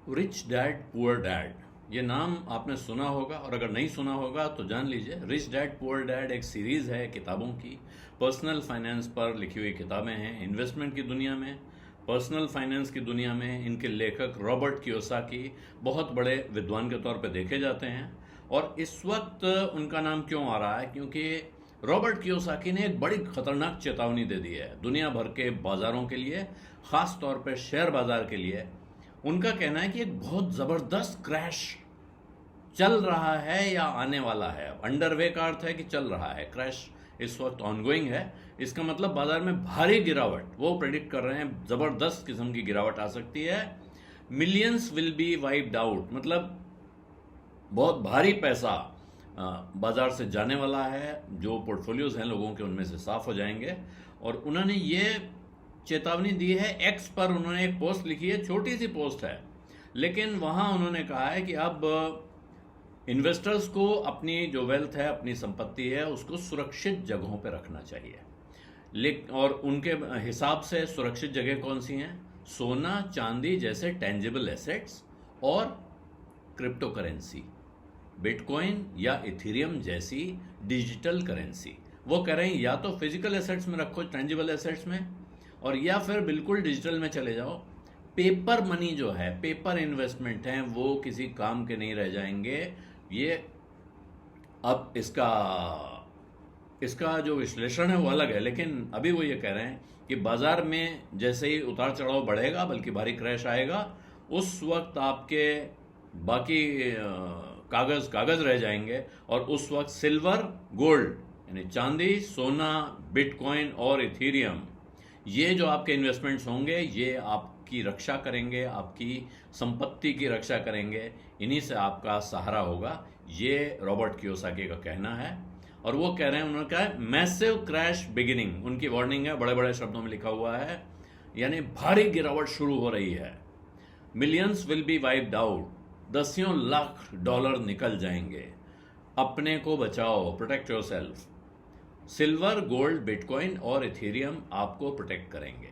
Rich dad poor dad, ये नाम आपने सुना होगा, और अगर नहीं सुना होगा तो जान लीजिए। रिच डैड पुअर डैड एक सीरीज है किताबों की। पर्सनल फाइनेंस पर लिखी हुई किताबें हैं। इन्वेस्टमेंट की दुनिया में, पर्सनल फाइनेंस की दुनिया में इनके लेखक रॉबर्ट कियोसाकी बहुत बड़े विद्वान के तौर पर देखे जाते हैं। और इस वक्त उनका नाम क्यों आ रहा है? क्योंकि रॉबर्ट कियोसाकी ने एक बड़ी खतरनाक चेतावनी दे दी है दुनिया भर के बाजारों के लिए, खास तौर पर शेयर बाजार के लिए। उनका कहना है कि एक बहुत जबरदस्त क्रैश चल रहा है या आने वाला है। अंडरवे का अर्थ है कि चल रहा है, क्रैश इस वक्त ऑनगोइंग है। इसका मतलब बाजार में भारी गिरावट, वो प्रेडिक्ट कर रहे हैं जबरदस्त किस्म की गिरावट आ सकती है। Millions will be wiped out, मतलब बहुत भारी पैसा बाजार से जाने वाला है। जो पोर्टफोलियोज हैं लोगों के, उनमें से साफ हो जाएंगे। और उन्होंने ये चेतावनी दी है। एक्स पर उन्होंने एक पोस्ट लिखी है, छोटी सी पोस्ट है, लेकिन वहां उन्होंने कहा है कि अब इन्वेस्टर्स को अपनी जो वेल्थ है, अपनी संपत्ति है, उसको सुरक्षित जगहों पर रखना चाहिए। लेकिन और उनके हिसाब से सुरक्षित जगह कौन सी हैं? सोना चांदी जैसे टेंजिबल एसेट्स, और क्रिप्टो करेंसी, बिटकॉइन या इथेरियम जैसी डिजिटल करेंसी। वो कह रहे हैं या तो फिजिकल एसेट्स में रखो, टेंजिबल एसेट्स में, और या फिर बिल्कुल डिजिटल में चले जाओ। पेपर मनी जो है, पेपर इन्वेस्टमेंट हैं, वो किसी काम के नहीं रह जाएंगे। ये अब इसका जो विश्लेषण है वो अलग है, लेकिन अभी वो ये कह रहे हैं कि बाजार में जैसे ही उतार चढ़ाव बढ़ेगा, बल्कि भारी क्रैश आएगा, उस वक्त आपके बाकी कागज रह जाएंगे। और उस वक्त सिल्वर गोल्ड यानी चांदी सोना, बिटकॉइन और इथेरियम, ये जो आपके इन्वेस्टमेंट्स होंगे, ये आपकी रक्षा करेंगे, आपकी संपत्ति की रक्षा करेंगे। इन्हीं से आपका सहारा होगा। ये रॉबर्ट कियोसाकी का कहना है। और वो कह रहे हैं, उन्होंने कहा है मैसिव क्रैश बिगिनिंग, उनकी वार्निंग है, बड़े बड़े शब्दों में लिखा हुआ है, यानी भारी गिरावट शुरू हो रही है। Millions will be wiped out, दसियों लाख डॉलर निकल जाएंगे। अपने को बचाओ, protect yourself. Silver gold bitcoin और इथेरियम आपको प्रोटेक्ट करेंगे,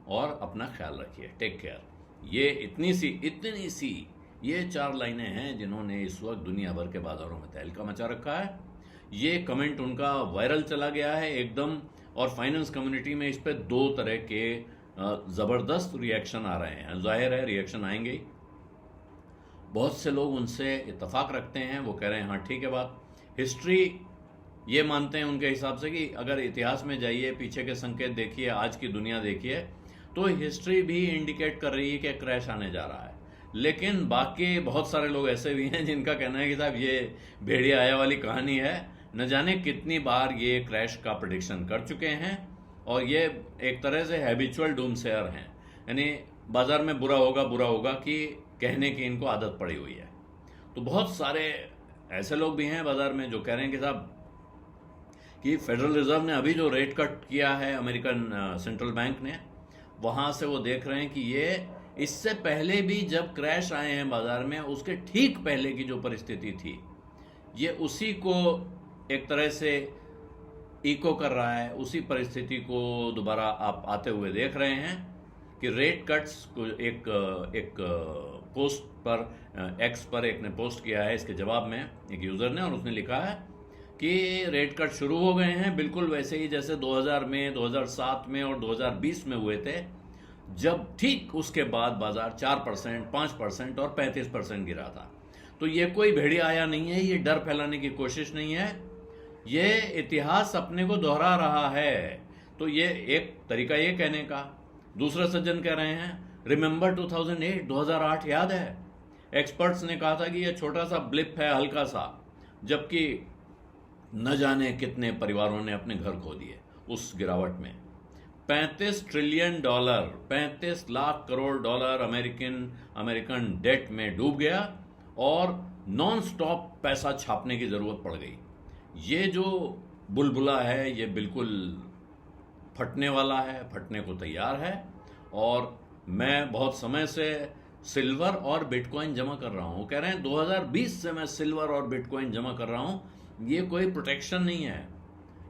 और अपना ख्याल रखिए, टेक केयर। ये इतनी सी ये 4 लाइनें हैं जिन्होंने इस वक्त दुनिया भर के बाजारों में तहलका मचा रखा है। ये कमेंट उनका वायरल चला गया है एकदम, और फाइनेंस कम्युनिटी में इस पर 2 तरह के जबरदस्त रिएक्शन आ रहे हैं। जाहिर है रिएक्शन आएंगे ही। बहुत से लोग उनसे इत्तेफाक रखते हैं, वो कह रहे हैं हाँ ठीक है बात। हिस्ट्री ये मानते हैं उनके हिसाब से कि अगर इतिहास में जाइए, पीछे के संकेत देखिए, आज की दुनिया देखिए, तो हिस्ट्री भी इंडिकेट कर रही है कि क्रैश आने जा रहा है। लेकिन बाकी बहुत सारे लोग ऐसे भी हैं जिनका कहना है कि साहब ये भेड़िया आया वाली कहानी है, न जाने कितनी बार ये क्रैश का प्रेडिक्शन कर चुके हैं, और ये एक तरह से हैबिचुअल डूमसेयर हैं। यानी बाजार में बुरा होगा कि कहने की इनको आदत पड़ी हुई है। तो बहुत सारे ऐसे लोग भी हैं बाजार में जो कह रहे हैं कि साहब कि फेडरल रिजर्व ने अभी जो रेट कट किया है, अमेरिकन सेंट्रल बैंक ने, वहां से वो देख रहे हैं कि ये इससे पहले भी जब क्रैश आए हैं बाजार में, उसके ठीक पहले की जो परिस्थिति थी, ये उसी को एक तरह से इको कर रहा है। उसी परिस्थिति को दोबारा आप आते हुए देख रहे हैं कि रेट कट्स को एक पोस्ट पर, एक्स पर एक ने पोस्ट किया है इसके जवाब में, एक यूजर ने, और उसने लिखा है कि रेट कट शुरू हो गए हैं, बिल्कुल वैसे ही जैसे 2000 में, 2007 में और 2020 में हुए थे, जब ठीक उसके बाद बाजार 4%, 5% और 35% गिरा था। तो ये कोई भेड़िया आया नहीं है, ये डर फैलाने की कोशिश नहीं है, ये इतिहास अपने को दोहरा रहा है। तो ये एक तरीका ये कहने का। दूसरा सज्जन कह रहे हैं रिमेंबर 2008, 2008 याद है? एक्सपर्ट्स ने कहा था कि ये छोटा सा ब्लिप है, हल्का सा, जबकि न जाने कितने परिवारों ने अपने घर खो दिए उस गिरावट में। 35 trillion dollar, 35 lakh crore dollar American debt में डूब गया, और नॉन स्टॉप पैसा छापने की जरूरत पड़ गई। ये जो बुलबुला है, ये बिल्कुल फटने वाला है, फटने को तैयार है। और मैं बहुत समय से सिल्वर और बिटकॉइन जमा कर रहा हूं। कह रहे हैं 2020 से मैं सिल्वर और बिटकॉइन जमा कर रहा हूं। ये कोई प्रोटेक्शन नहीं है,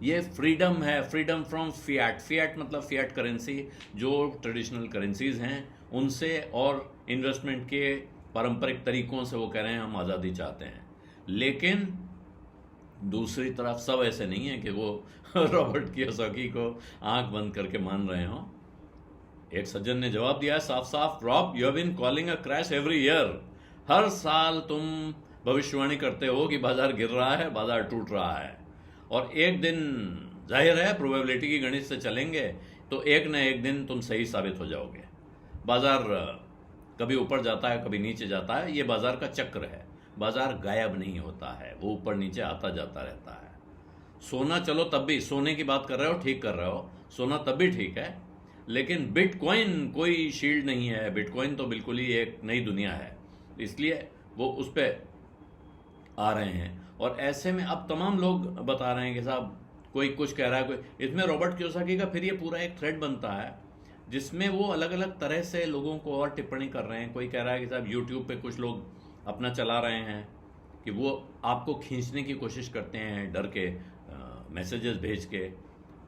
ये फ्रीडम है, फ्रीडम फ्रॉम फियाट। फियाट मतलब फियाट करेंसी, जो ट्रेडिशनल करेंसीज हैं उनसे और इन्वेस्टमेंट के पारंपरिक तरीकों से वो कह रहे हैं हम आज़ादी चाहते हैं। लेकिन दूसरी तरफ सब ऐसे नहीं है कि वो रॉबर्ट कियोसाकी को आंख बंद करके मान रहे हों। एक सज्जन ने जवाब दिया है साफ साफ, Rob you have been calling a crash every year. हर साल तुम भविष्यवाणी करते हो कि बाजार गिर रहा है, बाजार टूट रहा है, और एक दिन जाहिर है प्रोबेबिलिटी की गणित से चलेंगे तो एक न एक दिन तुम सही साबित हो जाओगे। बाजार कभी ऊपर जाता है, कभी नीचे जाता है, ये बाजार का चक्र है। बाजार गायब नहीं होता है, वो ऊपर नीचे आता जाता रहता है। सोना चलो तब भी, सोने की बात कर रहे हो, ठीक कर रहे हो, सोना तब भी ठीक है, लेकिन बिटकॉइन कोई शील्ड नहीं है। बिटकॉइन तो बिल्कुल ही एक नई दुनिया है, इसलिए वो उस पर आ रहे हैं। और ऐसे में अब तमाम लोग बता रहे हैं कि साहब कोई कुछ कह रहा है, कोई इसमें रॉबर्ट कियोसाकी का फिर ये पूरा एक थ्रेड बनता है जिसमें वो अलग अलग तरह से लोगों को और टिप्पणी कर रहे हैं। कोई कह रहा है कि साहब यूट्यूब पे कुछ लोग अपना चला रहे हैं कि वो आपको खींचने की कोशिश करते हैं डर के मैसेजेस भेज के,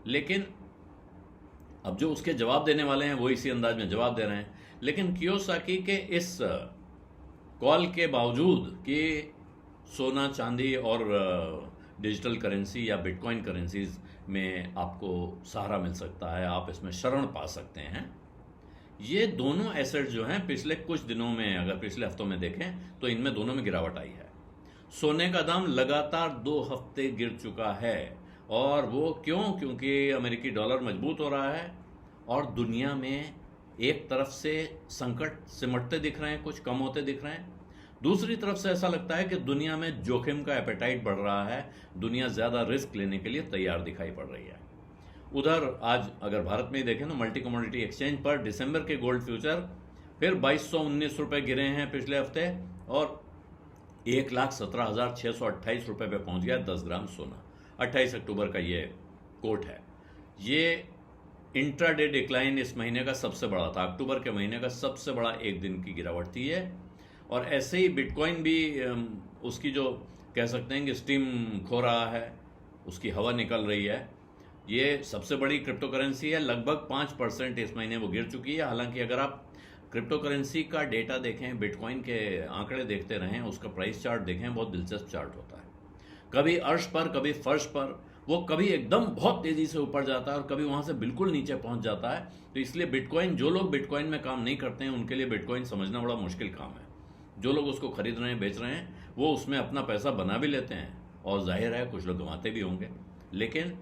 लेकिन अब जो उसके जवाब देने वाले हैं वो इसी अंदाज में जवाब दे रहे हैं। लेकिन कियोसाकी के इस कॉल के बावजूद कि सोना चांदी और डिजिटल करेंसी या बिटकॉइन करेंसीज में आपको सहारा मिल सकता है, आप इसमें शरण पा सकते हैं, ये दोनों एसेट जो हैं पिछले कुछ दिनों में, अगर पिछले हफ्तों में देखें तो इनमें दोनों में गिरावट आई है। सोने का दाम लगातार 2 हफ्ते गिर चुका है, और वो क्यों? क्योंकि अमेरिकी डॉलर मजबूत हो रहा है और दुनिया में एक तरफ से संकट सिमटते दिख रहे हैं, कुछ कम होते दिख रहे हैं, दूसरी तरफ से ऐसा लगता है कि दुनिया में जोखिम का एपेटाइट बढ़ रहा है, दुनिया ज़्यादा रिस्क लेने के लिए तैयार दिखाई पड़ रही है। उधर आज अगर भारत में ही देखें तो मल्टी कमोडिटी एक्सचेंज पर दिसंबर के गोल्ड फ्यूचर फिर 2219 रुपये गिरे हैं पिछले हफ्ते, और 1,17,628 रुपये पे पहुंच गया 10 ग्राम सोना। 28 अक्टूबर का ये कोट है। ये इंट्राडे डिक्लाइन इस महीने का सबसे बड़ा था, अक्टूबर के महीने का सबसे बड़ा एक दिन की गिरावट थी ये। और ऐसे ही बिटकॉइन भी उसकी जो कह सकते हैं कि स्टीम खो रहा है, उसकी हवा निकल रही है। ये सबसे बड़ी क्रिप्टो करेंसी है, लगभग 5% इस महीने वो गिर चुकी है। हालांकि अगर आप क्रिप्टो करेंसी का डेटा देखें, बिटकॉइन के आंकड़े देखते रहें, उसका प्राइस चार्ट देखें, बहुत दिलचस्प चार्ट होता है। कभी अर्श पर, कभी फर्श पर, वो कभी एकदम बहुत तेजी से ऊपर जाता है और कभी वहां से बिल्कुल नीचे पहुंच जाता है। तो इसलिए बिटकॉइन, जो लोग बिटकॉइन में काम नहीं करते हैं उनके लिए बिटकॉइन समझना बड़ा मुश्किल काम है। जो लोग उसको खरीद रहे हैं, बेच रहे हैं, वो उसमें अपना पैसा बना भी लेते हैं, और जाहिर है कुछ लोग गंवाते भी होंगे, लेकिन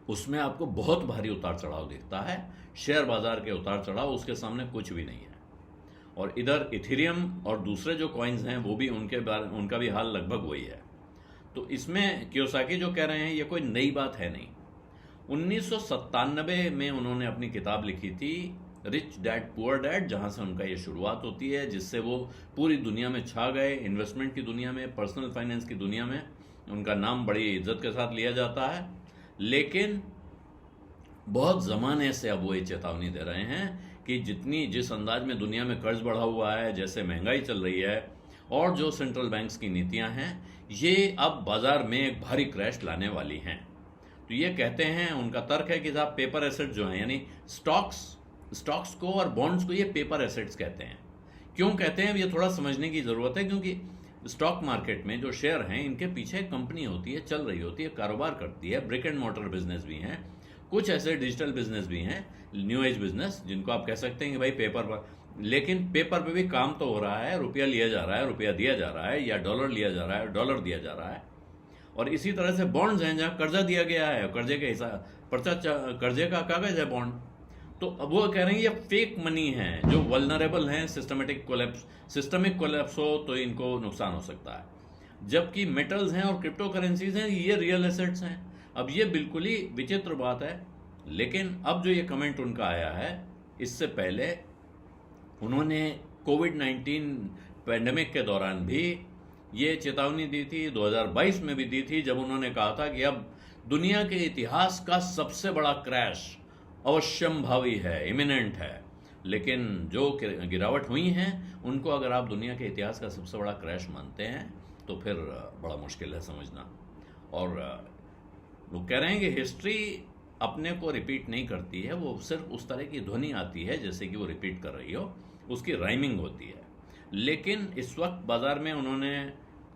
उसमें आपको बहुत भारी उतार चढ़ाव दिखता है। शेयर बाजार के उतार चढ़ाव उसके सामने कुछ भी नहीं है। और इधर इथेरियम और दूसरे जो कॉइन्स हैं वो भी उनका भी हाल लगभग वही है। तो इसमें कियोसाकी जो कह रहे हैं ये कोई नई बात है नहीं। 1997 में उन्होंने अपनी किताब लिखी थी रिच डैड पुअर डैड, जहां से उनका ये शुरुआत होती है, जिससे वो पूरी दुनिया में छा गए, इन्वेस्टमेंट की दुनिया में, पर्सनल फाइनेंस की दुनिया में उनका नाम बड़ी इज्जत के साथ लिया जाता है। लेकिन बहुत ज़माने से अब वो ये चेतावनी दे रहे हैं कि जिस अंदाज में दुनिया में कर्ज बढ़ा हुआ है, जैसे महंगाई चल रही है, और जो सेंट्रल बैंक्स की नीतियां हैं, ये अब बाजार में एक भारी क्रैश लाने वाली हैं। तो ये कहते हैं, उनका तर्क है कि साहब पेपर एसेट जो हैं, यानी स्टॉक्स को और बॉन्ड्स को ये पेपर एसेट्स कहते हैं। क्यों कहते हैं ये थोड़ा समझने की ज़रूरत है, क्योंकि स्टॉक मार्केट में जो शेयर हैं इनके पीछे कंपनी होती है, चल रही होती है, कारोबार करती है, ब्रिक एंड मोटर बिजनेस भी हैं, कुछ ऐसे डिजिटल बिजनेस भी हैं, न्यू एज बिजनेस, जिनको आप कह सकते हैं कि भाई पेपर पर, लेकिन पेपर पे भी काम तो हो रहा है, रुपया लिया जा रहा है, रुपया दिया जा रहा है, या डॉलर लिया जा रहा है, डॉलर दिया जा रहा है। और इसी तरह से बॉन्ड्स हैं जहां कर्जा दिया गया है, कर्जे के हिसाब कर्जे का कागज है बॉन्ड। तो अब वो कह रहे हैं ये फेक मनी है जो वल्नरेबल हैं, सिस्टमिक कोलैप्स हो तो इनको नुकसान हो सकता है। जबकि मेटल्स हैं और क्रिप्टो करेंसीज हैं, ये रियल एसेट्स हैं। अब ये बिल्कुल ही विचित्र बात है। लेकिन अब जो ये कमेंट उनका आया है, इससे पहले उन्होंने कोविड-19 पैंडेमिक के दौरान भी ये चेतावनी दी थी, 2022 में भी दी थी, जब उन्होंने कहा था कि अब दुनिया के इतिहास का सबसे बड़ा क्रैश अवश्यंभावी है, इमिनेंट है। लेकिन जो गिरावट हुई हैं उनको अगर आप दुनिया के इतिहास का सबसे बड़ा क्रैश मानते हैं तो फिर बड़ा मुश्किल है समझना। और लोग कह रहे हैं कि हिस्ट्री अपने को रिपीट नहीं करती है, वो सिर्फ उस तरह की ध्वनि आती है जैसे कि वो रिपीट कर रही हो, उसकी राइमिंग होती है। लेकिन इस वक्त बाज़ार में उन्होंने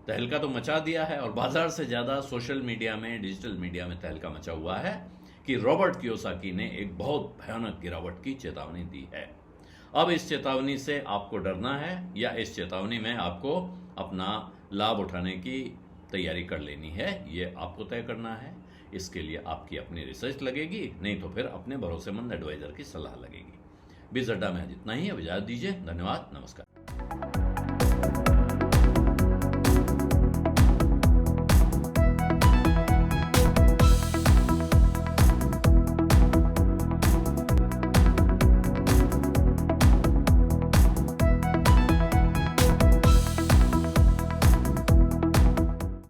तहलका तो मचा दिया है, और बाज़ार से ज़्यादा सोशल मीडिया में, डिजिटल मीडिया में तहलका मचा हुआ है कि रॉबर्ट कियोसाकी ने एक बहुत भयानक गिरावट की चेतावनी दी है। अब इस चेतावनी से आपको डरना है या इस चेतावनी में आपको अपना लाभ उठाने की तैयारी कर लेनी है, ये आपको तय करना है। इसके लिए आपकी अपनी रिसर्च लगेगी, नहीं तो फिर अपने भरोसेमंद एडवाइज़र की सलाह लगेगी। बीस अड्डा में आज इतना ही। अब इजाज़त दीजिए। धन्यवाद। नमस्कार।